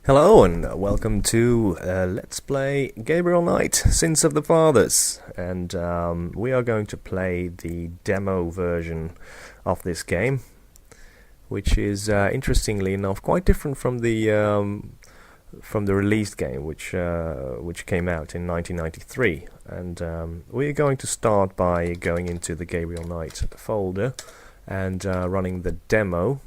Hello and welcome to Let's Play Gabriel Knight, Sins of the Fathers, and we are going to play the demo version of this game, which is interestingly enough quite different from the released game, which came out in 1993. And we're going to start by going into the Gabriel Knight folder and running the demo.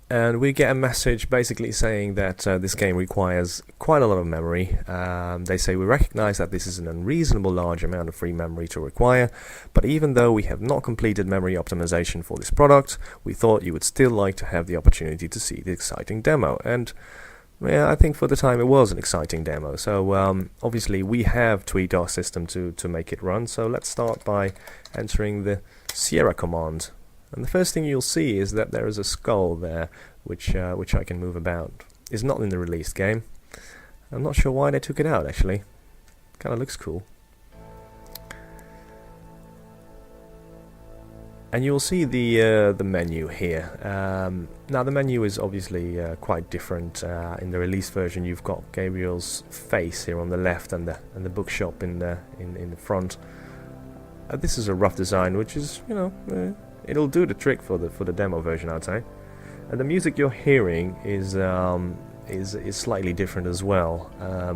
And we get a message basically saying that this game requires quite a lot of memory. They say, we recognize that this is an unreasonable large amount of free memory to require, but even though we have not completed memory optimization for this product, we thought you would still like to have the opportunity to see the exciting demo. And yeah, I think for the time it was an exciting demo. So obviously we have tweaked our system to make it run. So let's start by entering the Sierra command. And the first thing you'll see is that there is a skull there, which I can move about. It's not in the released game. I'm not sure why they took it out, actually. Kind of looks cool. And you'll see the menu here. Now the menu is obviously quite different. In the release version, you've got Gabriel's face here on the left, and the bookshop in the front. This is a rough design, which is, you know. It'll do the trick for the demo version, I'd say. And the music you're hearing is slightly different as well.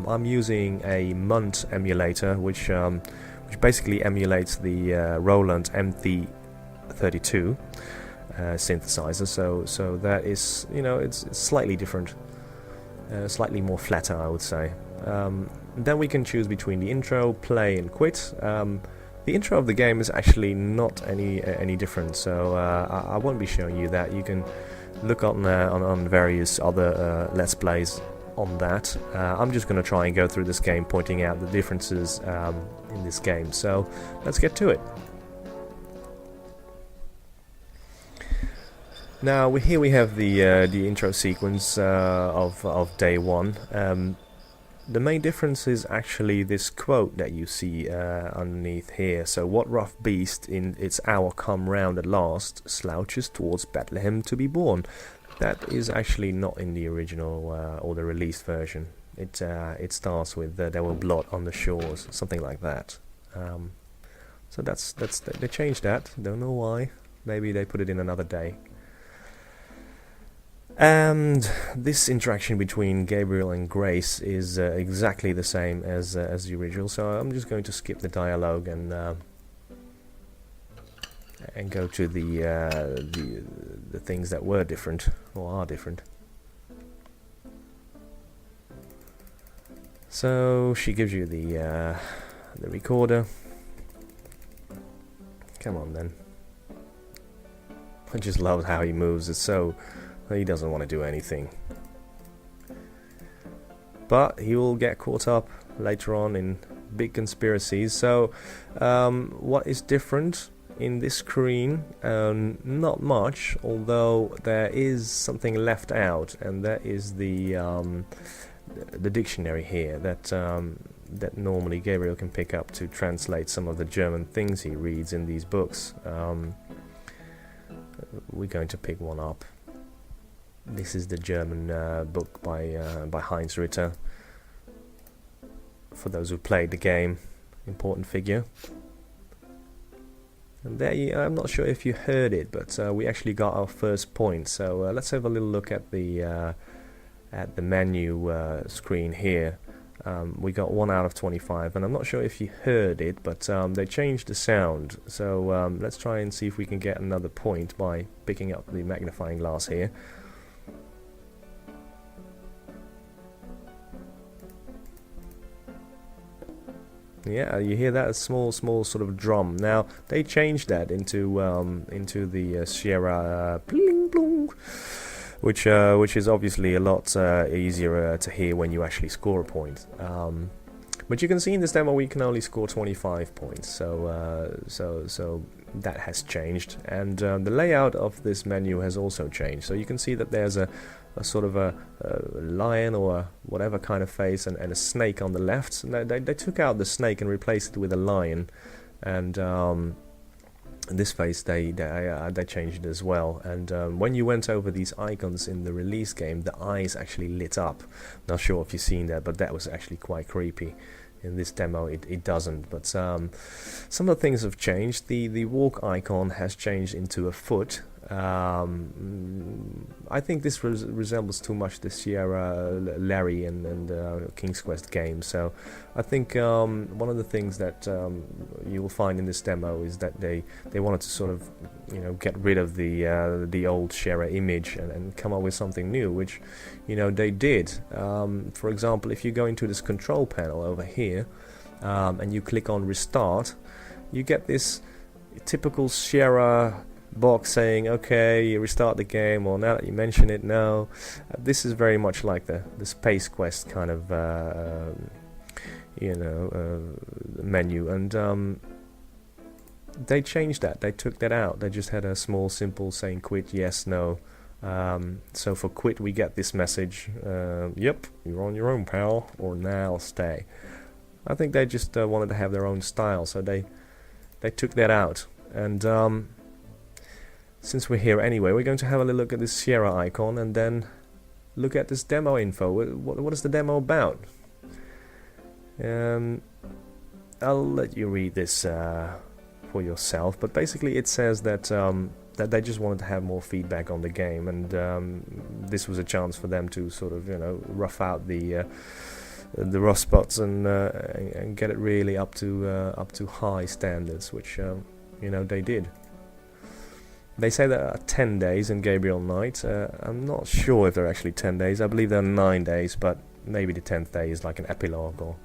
I'm using a Munt emulator, which basically emulates the Roland MT32 synthesizer. So that is, you know, it's slightly different, slightly more flatter, I would say. Then we can choose between the intro, play, and quit. The intro of the game is actually not any different, so I won't be showing you that. You can look on various other Let's Plays on that. I'm just going to try and go through this game, pointing out the differences in this game. So let's get to it. Now here we have the intro sequence of day one. The main difference is actually this quote that you see underneath here. So, what rough beast in its hour come round at last slouches towards Bethlehem to be born? That is actually not in the original or the released version. It starts with there were blood on the shores, something like that. So that's they changed that. Don't know why. Maybe they put it in another day. And this interaction between Gabriel and Grace is exactly the same as the original. So I'm just going to skip the dialogue and go to the things that were different or are different. So she gives you the recorder. Come on then. I just love how he moves. It's so. He doesn't want to do anything. But he will get caught up later on in big conspiracies. So, what is different in this screen? Not much, although there is something left out, and that is the dictionary here that normally Gabriel can pick up to translate some of the German things he reads in these books. We're going to pick one up. This is the German book by Heinz Ritter. For those who played the game, important figure. And there, I'm not sure if you heard it, but we actually got our first point. So let's have a little look at the menu screen here. We got 1 out of 25, and I'm not sure if you heard it, but they changed the sound. So let's try and see if we can get another point by picking up the magnifying glass here. Yeah, you hear that small sort of drum. Now they changed that into the Sierra bling blong, which is obviously a lot easier to hear when you actually score a point. But you can see in this demo we can only score 25 points. So that has changed, and the layout of this menu has also changed. So you can see that there's a sort of a lion or whatever kind of face and a snake on the left. And they took out the snake and replaced it with a lion, and In this phase, they changed it as well. And when you went over these icons in the release game, the eyes actually lit up. Not sure if you've seen that, but that was actually quite creepy. In this demo, it doesn't. But some of the things have changed. The walk icon has changed into a foot. I think this resembles too much the Sierra Larry and King's Quest games. So I think one of the things that you will find in this demo is that they wanted to sort of, you know, get rid of the old Sierra image and come up with something new, which, you know, they did. For example, if you go into this control panel over here and you click on restart, you get this typical Sierra box saying, okay, you restart the game, or now that you mention it, no. This is very much like the Space Quest kind of menu, and they changed that. They took that out. They just had a small simple saying quit, yes, no. So for quit we get this message, yep, you're on your own, pal, or now stay. I think they just wanted to have their own style, so they took that out. And since we're here anyway, we're going to have a little look at this Sierra icon and then look at this demo info. What is the demo about? I'll let you read this for yourself, but basically it says that that they just wanted to have more feedback on the game, and this was a chance for them to sort of, you know, rough out the rough spots and get it really up to high standards, which you know, they did. They say there are 10 days in Gabriel Knight. I'm not sure if they're actually 10 days. I believe there are 9 days, but maybe the 10th day is like an epilogue or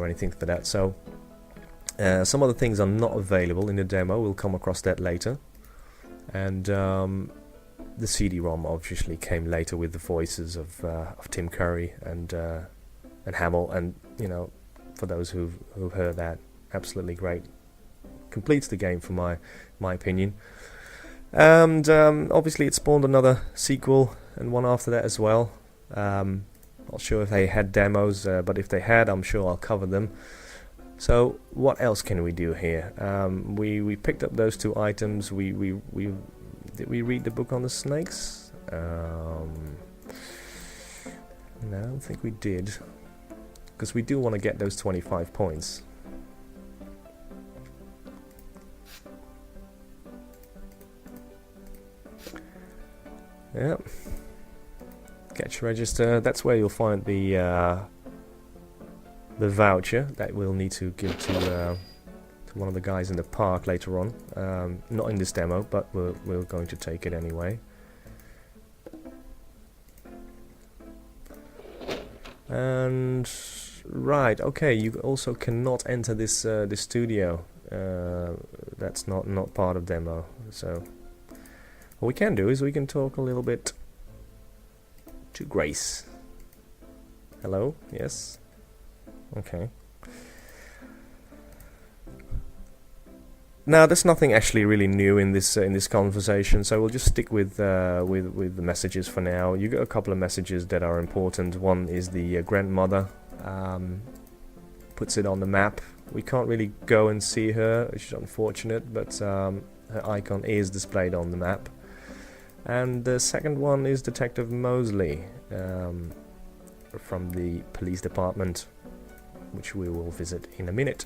anything for that. So some other things are not available in the demo. We'll come across that later. And the CD-ROM obviously came later with the voices of Tim Curry and Hamill. And, you know, for those who've heard that, absolutely great. Completes the game for my opinion. And obviously it spawned another sequel and one after that as well. Not sure if they had demos, but if they had, I'm sure I'll cover them. So what else can we do here? We picked up those 2 items. Did we read the book on the snakes? No, I don't think we did, because we do want to get those 25 points. Yep. Catch register. That's where you'll find the voucher that we'll need to give to one of the guys in the park later on. Not in this demo, but we're going to take it anyway. And right, okay. You also cannot enter this this studio. That's not part of demo. So. What we can do is we can talk a little bit to Grace. Hello? Yes? Okay. Now, there's nothing actually really new in this conversation, so we'll just stick with the messages for now. You got a couple of messages that are important. One is the grandmother puts it on the map. We can't really go and see her, which is unfortunate, but her icon is displayed on the map. And the second one is Detective Mosley from the police department, which we will visit in a minute.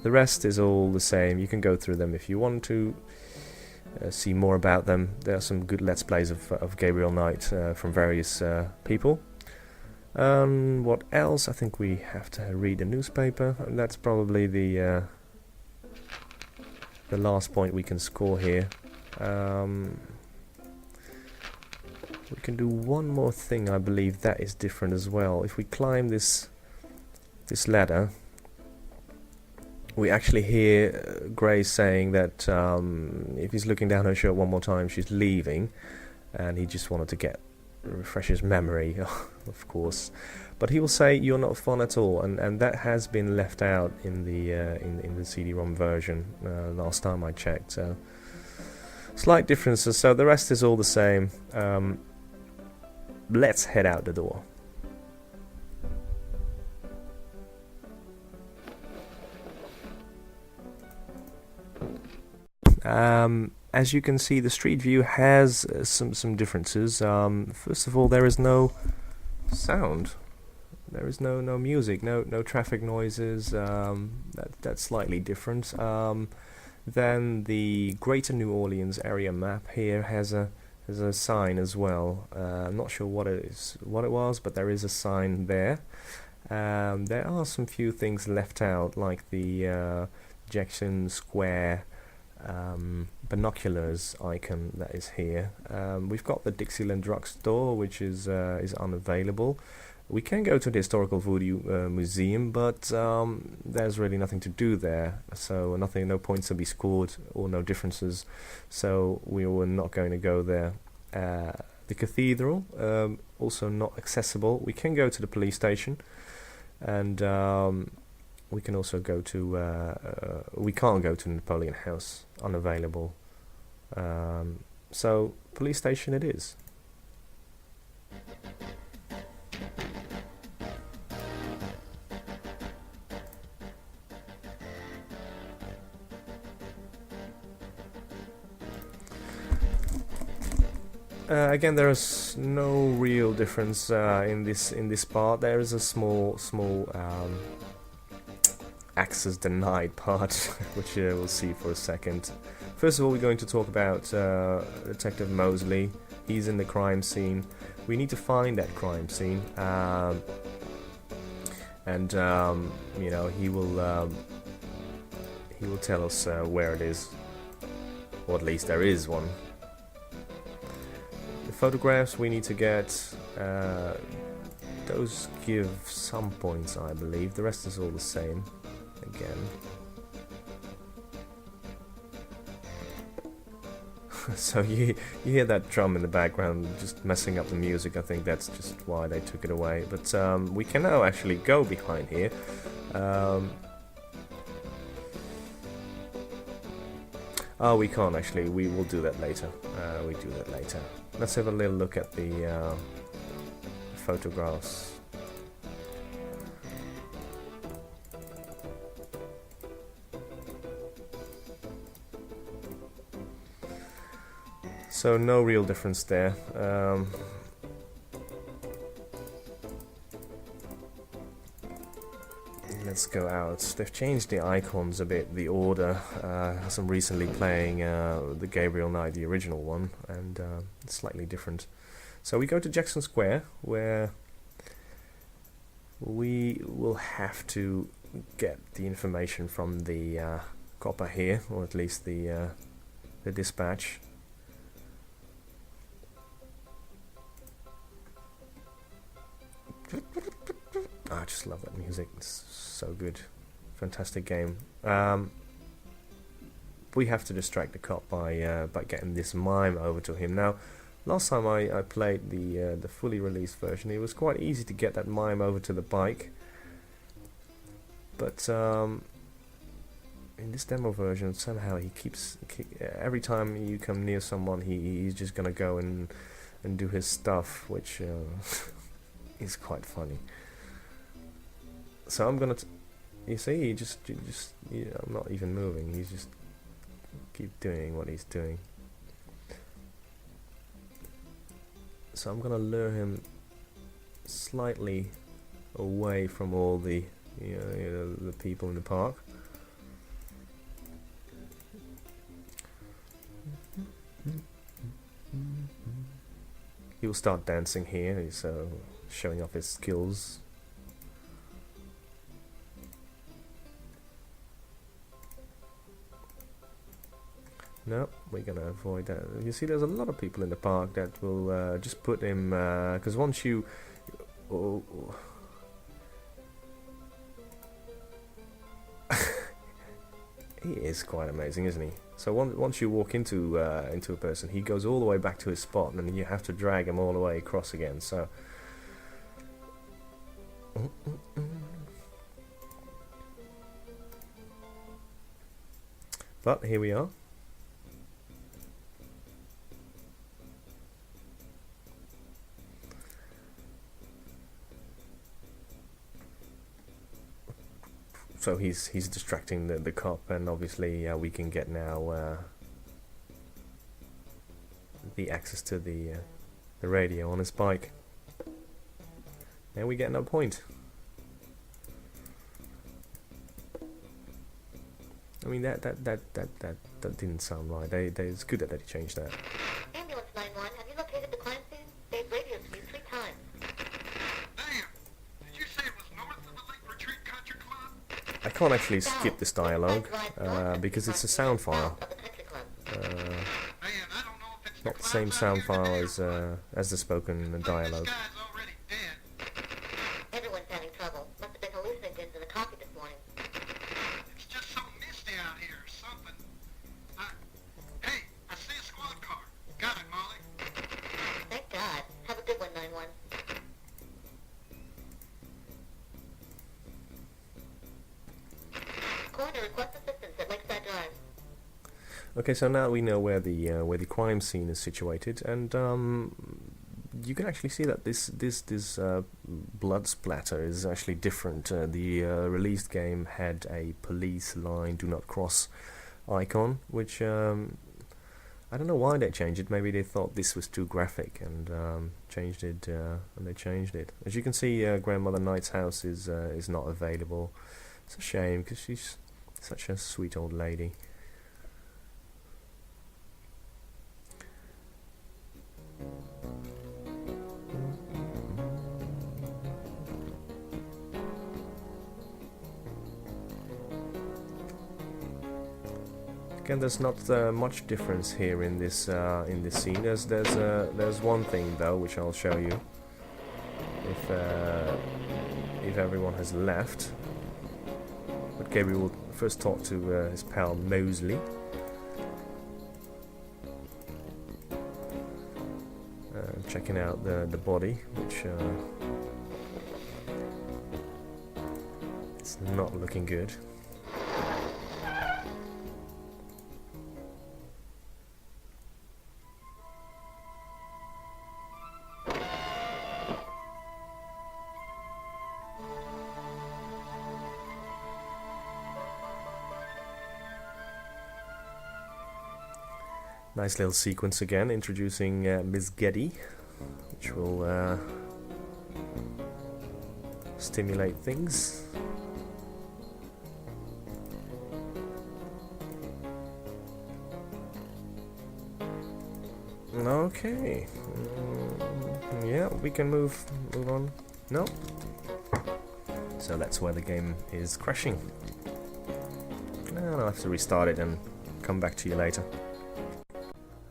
The rest is all the same. You can go through them if you want to see more about them. There are some good Let's Plays of Gabriel Knight from various people. What else? I think we have to read the newspaper, and that's probably the last point we can score here. We can do one more thing, I believe that is different as well. If we climb this ladder, we actually hear Grace saying that if he's looking down her shirt one more time, she's leaving, and he just wanted to refresh his memory, of course. But he will say, "You're not fun at all," and that has been left out in the CD-ROM version last time I checked. So slight differences. So the rest is all the same. Let's head out the door. As you can see, the street view has some differences. First of all, there is no sound. There is no music, no traffic noises. That's slightly different. Then the Greater New Orleans area map here has a sign as well. I'm not sure what it was, but there is a sign there. There are some few things left out, like the Jackson Square binoculars icon that is here. We've got the Dixieland drugstore, which is unavailable. We can go to the Historical Voodoo Museum, but there's really nothing to do there, so no points to be scored or no differences, so we were not going to go there. The cathedral, also not accessible. We can go to the police station, and we can also go to we can't go to Napoleon House, unavailable. So police station it is. Again, there is no real difference in this part. There is a small access denied part, which we'll see for a second. First of all, we're going to talk about Detective Mosley. He's in the crime scene. We need to find that crime scene, and you know, he will tell us where it is, or at least there is one. Photographs we need to get, those give some points, I believe. The rest is all the same again. So you hear that drum in the background just messing up the music. I think that's just why they took it away, but we can now actually go behind here. Oh, we can't actually. We will do that later. We do that later. Let's have a little look at the photographs. So no real difference there. Let's go out. They've changed the icons a bit, the order. I'm recently playing the Gabriel Knight, the original one, and it's slightly different. So we go to Jackson Square, where we will have to get the information from the copper here, or at least the dispatch. I just love that music. It's so good. Fantastic game. We have to distract the cop by getting this mime over to him. Now, last time I played the fully released version, it was quite easy to get that mime over to the bike. But in this demo version, somehow he keeps every time you come near someone, he's just gonna go and do his stuff, which is quite funny. So I'm gonna, you see, he just I'm not even moving. He's just keep doing what he's doing. So I'm gonna lure him slightly away from all the, the people in the park. He will start dancing here. He's showing off his skills. No, we're gonna avoid that. You see, there's a lot of people in the park that will just put him, because once you... He is quite amazing, isn't he? So once you walk into a person, he goes all the way back to his spot, and then you have to drag him all the way across again. So... But here we are. So he's distracting the cop, and obviously we can get now the access to the radio on his bike. And we get no point. I mean that didn't sound right. It's good that they changed that. Ambulance 911, have you located the crime scene? They've radioed you 3 times. Damn! Did you say it was north of the Lake Retreat Country Club? I can't actually skip this dialogue because it's a sound file. Man, I don't know if it's Not the same sound file as the spoken dialogue. This guy's already dead. Everyone's having trouble. Must have been hallucinogens in the coffee this morning. It's just so misty out here or something. Hey, I see a squad car. Got it, Molly. Thank God. Have a good one, 911. Coroner requests assistance at Lakeside Drive. Okay, so now we know where the crime scene is situated, and you can actually see that this blood splatter is actually different. The released game had a police line "Do Not Cross" icon, which I don't know why they changed it. Maybe they thought this was too graphic and changed it. And they changed it. As you can see, Grandmother Knight's house is not available. It's a shame because she's such a sweet old lady. Again, there's not much difference here in this scene. There's one thing though, which I'll show you. If everyone has left, but Gabriel will first talk to his pal Mosley. Checking out the body, which it's not looking good. Nice little sequence again, introducing Miss Getty, which will stimulate things. Okay, yeah, we can move on. No, so that's where the game is crashing. I'll have to restart it and come back to you later.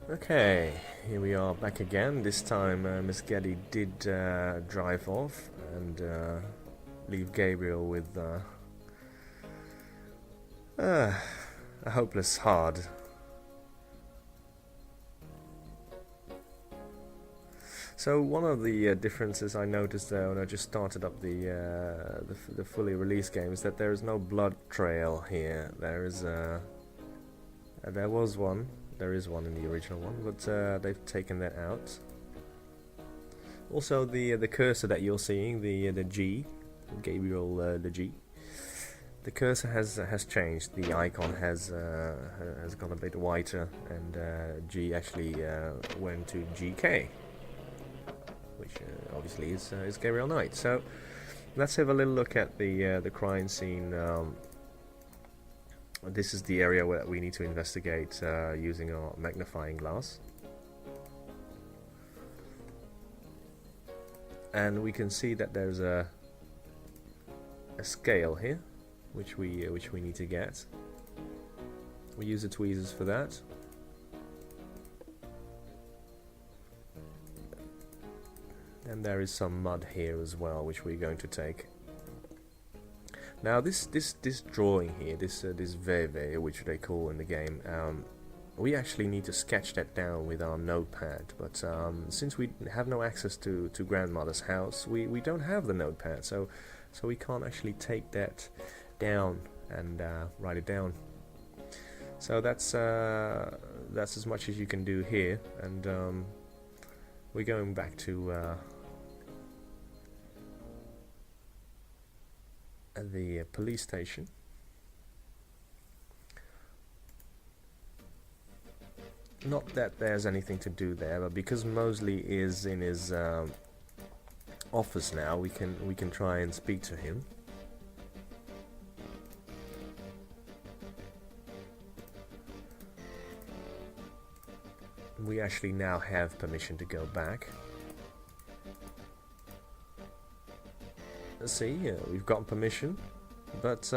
Okay, here we are back again. This time Miss Getty did drive off and leave Gabriel with a hopeless hard. So one of the differences I noticed there when I just started up the fully released game is that there is no blood trail here. There is There is one in the original one, but they've taken that out. Also, the cursor that you're seeing, the G, Gabriel, the G, the cursor has changed. The icon has gone a bit whiter, and G actually went to GK, which obviously is Gabriel Knight. So let's have a little look at the crime scene. This is the area where we need to investigate using our magnifying glass. And we can see that there's a scale here, which we need to get. We use the tweezers for that. And there is some mud here as well, which we're going to take. Now this drawing here, this VV, which they call in the game, we actually need to sketch that down with our notepad. But since we have no access to Grandmother's house, we don't have the notepad, so we can't actually take that down and write it down. So that's as much as you can do here, and we're going back to the police station. Not that there's anything to do there, but because Mosley is in his office now, we can try and speak to him. We actually now have permission to go back. Let's see, we've got permission, but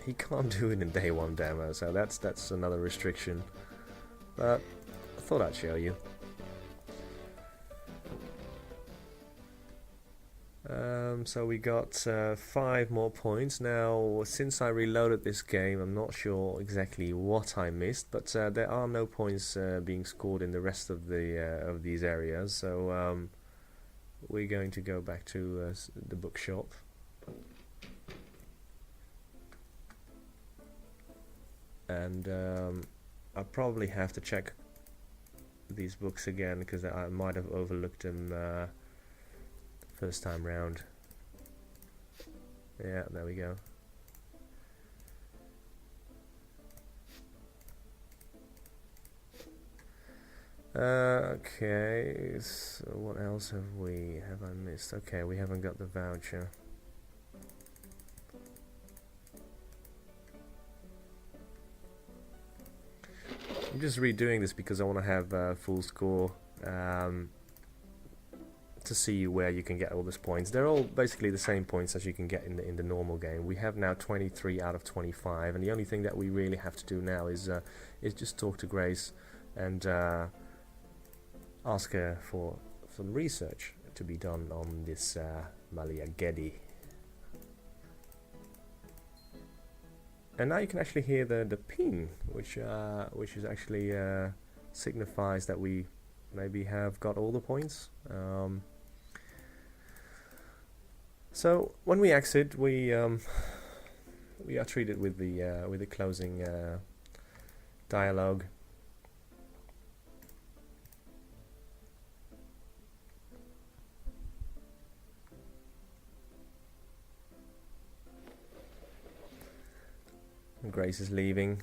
he can't do it in day one demo, so that's another restriction. But I thought I'd show you. So we got 5 more points. Now, since I reloaded this game, I'm not sure exactly what I missed, but there are no points being scored in the rest of these areas. So we're going to go back to the bookshop. And I probably have to check these books again because I might have overlooked them first time round. Yeah, there we go. Okay, so what else have I missed? Okay, we haven't got the voucher. I'm just redoing this because I want to have full score to see where you can get all these points. They're all basically the same points as you can get in the normal game. We have now 23 out of 25, and the only thing that we really have to do now is just talk to Grace and ask her for some research to be done on this Malia Gedi. And now you can actually hear the ping, which is actually signifies that we maybe have got all the points. So when we exit, we are treated with the closing dialogue. And Grace is leaving.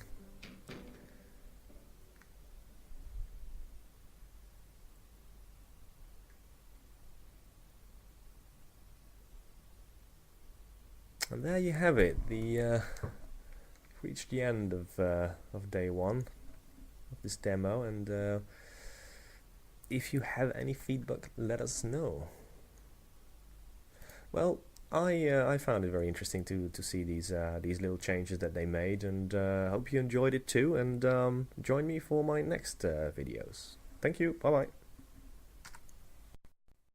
And there you have it. Reached the end of day 1 of this demo, and if you have any feedback, let us know. Well, I found it very interesting to see these little changes that they made, and hope you enjoyed it too. And join me for my next videos. Thank you. Bye bye.